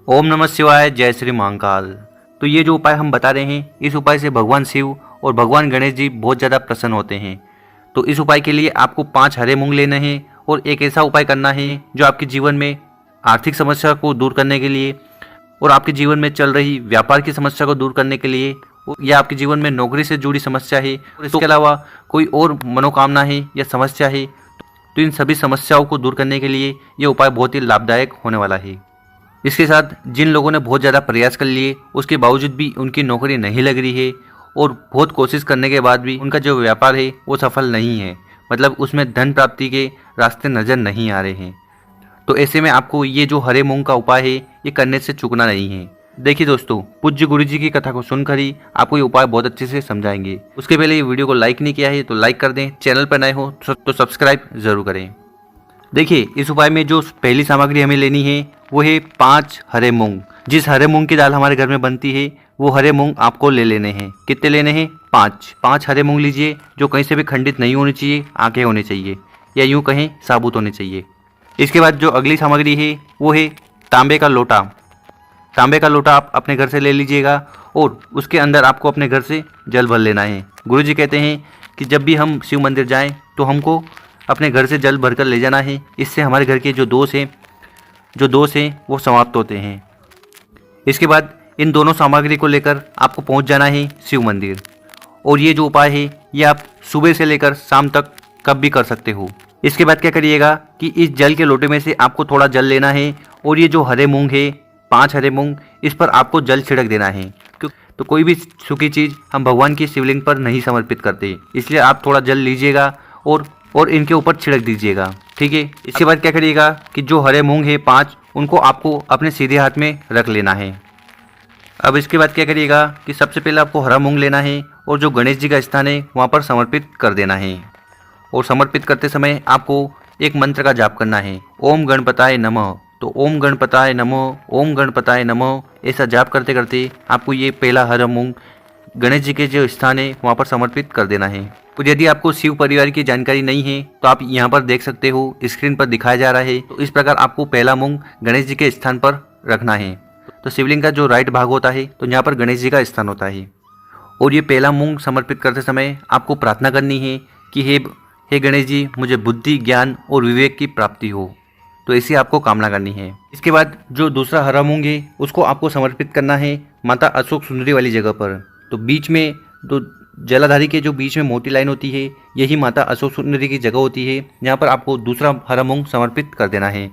ओम नमः शिवाय, जय श्री महाकाल। तो ये जो उपाय हम बता रहे हैं, इस उपाय से भगवान शिव और भगवान गणेश जी बहुत ज़्यादा प्रसन्न होते हैं। तो इस उपाय के लिए आपको 5 हरे मूंग लेने हैं और एक ऐसा उपाय करना है जो आपके जीवन में आर्थिक समस्या को दूर करने के लिए और आपके जीवन में चल रही व्यापार की समस्या को दूर करने के लिए या आपके जीवन में नौकरी से जुड़ी समस्या है और इसके अलावा कोई और मनोकामना है या समस्या है, तो इन सभी समस्याओं को दूर करने के लिए ये उपाय बहुत ही लाभदायक होने वाला है। इसके साथ जिन लोगों ने बहुत ज़्यादा प्रयास कर लिए उसके बावजूद भी उनकी नौकरी नहीं लग रही है और बहुत कोशिश करने के बाद भी उनका जो व्यापार है वो सफल नहीं है, मतलब उसमें धन प्राप्ति के रास्ते नज़र नहीं आ रहे हैं, तो ऐसे में आपको ये जो हरे मूंग का उपाय है ये करने से चूकना नहीं है। देखिए दोस्तों, पूज्य गुरु जी की कथा को सुनकर ही आपको ये उपाय बहुत अच्छे से समझाएंगे। उसके पहले ये वीडियो को लाइक नहीं किया है तो लाइक कर दें, चैनल पर नए हो तो सब्सक्राइब जरूर करें। देखिए, इस उपाय में जो पहली सामग्री हमें लेनी है वो है 5 हरे मूंग। जिस हरे मूंग की दाल हमारे घर में बनती है वो हरे मूंग आपको ले लेने हैं। कितने लेने हैं? 5 हरे मूंग लीजिए, जो कहीं से भी खंडित नहीं होने चाहिए, आगे होने चाहिए या यूं कहें साबुत होने चाहिए। इसके बाद जो अगली सामग्री है वो है तांबे का लोटा। तांबे का लोटा आप अपने घर से ले लीजिएगा और उसके अंदर आपको अपने घर से जल भर लेना है। गुरुजी कहते हैं कि जब भी हम शिव मंदिर जाएं तो हमको अपने घर से जल भरकर ले जाना है। इससे हमारे घर के जो दोष हैं वो समाप्त होते हैं। इसके बाद इन दोनों सामग्री को लेकर आपको पहुंच जाना है शिव मंदिर। और ये जो उपाय है ये आप सुबह से लेकर शाम तक कब भी कर सकते हो। इसके बाद क्या करिएगा कि इस जल के लोटे में से आपको थोड़ा जल लेना है और ये जो हरे मूंग है, 5 हरे मूंग, इस पर आपको जल छिड़क देना है। तो कोई भी सूखी चीज़ हम भगवान की शिवलिंग पर नहीं समर्पित करते, इसलिए आप थोड़ा जल लीजिएगा और इनके ऊपर छिड़क दीजिएगा, ठीक है। इसके बाद क्या करिएगा कि जो हरे मूंग है 5, उनको आपको अपने सीधे हाथ में रख लेना है। अब इसके बाद क्या करिएगा कि सबसे पहले आपको हरा मूंग लेना है और जो गणेश जी का स्थान है वहाँ पर समर्पित कर देना है। और समर्पित करते समय आपको एक मंत्र का जाप करना है, ओम गणपताय नमः। तो ओम गणपताय नमः, ओम गणपताय नमः, ऐसा जाप करते करते आपको ये पहला हरा मूंग गणेश जी के जो स्थान है वहाँ पर समर्पित कर देना है। तो यदि आपको शिव परिवार की जानकारी नहीं है तो आप यहाँ पर देख सकते हो, स्क्रीन पर दिखाया जा रहा है। तो इस प्रकार आपको पहला मूंग गणेश जी के स्थान पर रखना है। तो शिवलिंग का जो राइट भाग होता है तो यहाँ पर गणेश जी का स्थान होता है। और ये पहला मूंग समर्पित करते समय आपको प्रार्थना करनी है कि हे गणेश जी, मुझे बुद्धि, ज्ञान और विवेक की प्राप्ति हो। तो ऐसी आपको कामना करनी है। इसके बाद जो दूसरा हरा मूंग है उसको आपको समर्पित करना है माता अशोक सुंदरी वाली जगह पर। तो बीच में तो जलाधारी के जो बीच में मोटी लाइन होती है यही माता अशोक सुंदरी की जगह होती है। यहाँ पर आपको दूसरा हरा मूंग समर्पित कर देना है।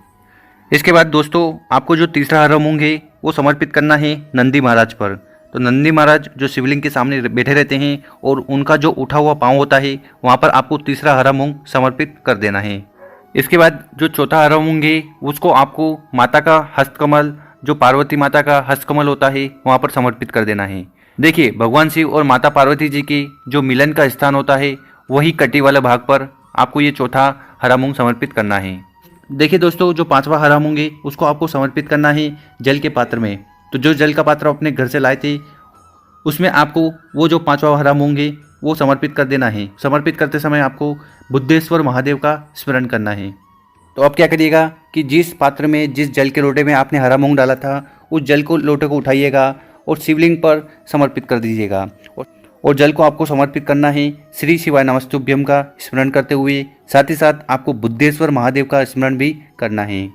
इसके बाद दोस्तों, आपको जो तीसरा हरा मूंग है वो समर्पित करना है नंदी महाराज पर। तो नंदी महाराज जो शिवलिंग के सामने बैठे रहते हैं और उनका जो उठा हुआ पाँव होता है वहाँ पर आपको तीसरा हरा मूंग समर्पित कर देना है। इसके बाद जो चौथा हरा मूंग है उसको आपको माता का हस्तकमल, जो पार्वती माता का हस्तकमल होता है वहाँ पर समर्पित कर देना है। देखिए, भगवान शिव और माता पार्वती जी की जो मिलन का स्थान होता है वही कटी वाले भाग पर आपको ये चौथा हरा मूंग समर्पित करना है। देखिए दोस्तों, जो 5वां हरा मूंग है उसको आपको समर्पित करना है जल के पात्र में। तो जो जल का पात्र अपने घर से लाए थे उसमें आपको वो जो 5वां हरा मूंग है वो समर्पित कर देना है। समर्पित करते समय आपको बुद्धेश्वर महादेव का स्मरण करना है। तो अब क्या करिएगा कि जिस पात्र में, जिस जल के लोटे में आपने हरा मूंग डाला था उस जल को लोटे को उठाइएगा और शिवलिंग पर समर्पित कर दीजिएगा। और जल को आपको समर्पित करना है श्री शिवाय नमस्तुभ्यम का स्मरण करते हुए, साथ ही साथ आपको बुद्धेश्वर महादेव का स्मरण भी करना है।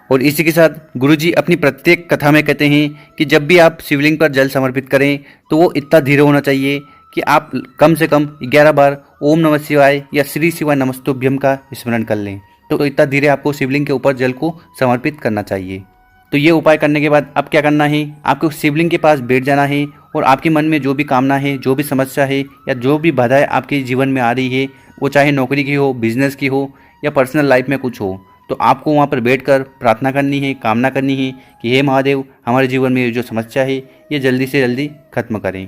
और इसी के साथ गुरुजी अपनी प्रत्येक कथा में कहते हैं कि जब भी आप शिवलिंग पर जल समर्पित करें तो वो इतना धीरे होना चाहिए कि आप कम से कम 11 बार ओम नमः शिवाय या श्री शिवाय नमस्तुभ्यम का स्मरण कर लें। तो इतना धीरे आपको शिवलिंग के ऊपर जल को समर्पित करना चाहिए। तो ये उपाय करने के बाद अब क्या करना है, आपको शिवलिंग के पास बैठ जाना है और आपके मन में जो भी कामना है, जो भी समस्या है या जो भी बाधाएं आपके जीवन में आ रही है, वो चाहे नौकरी की हो, बिजनेस की हो या पर्सनल लाइफ में कुछ हो, तो आपको वहाँ पर बैठकर प्रार्थना करनी है, कामना करनी है कि हे महादेव, हमारे जीवन में जो समस्या है ये जल्दी से जल्दी खत्म करें।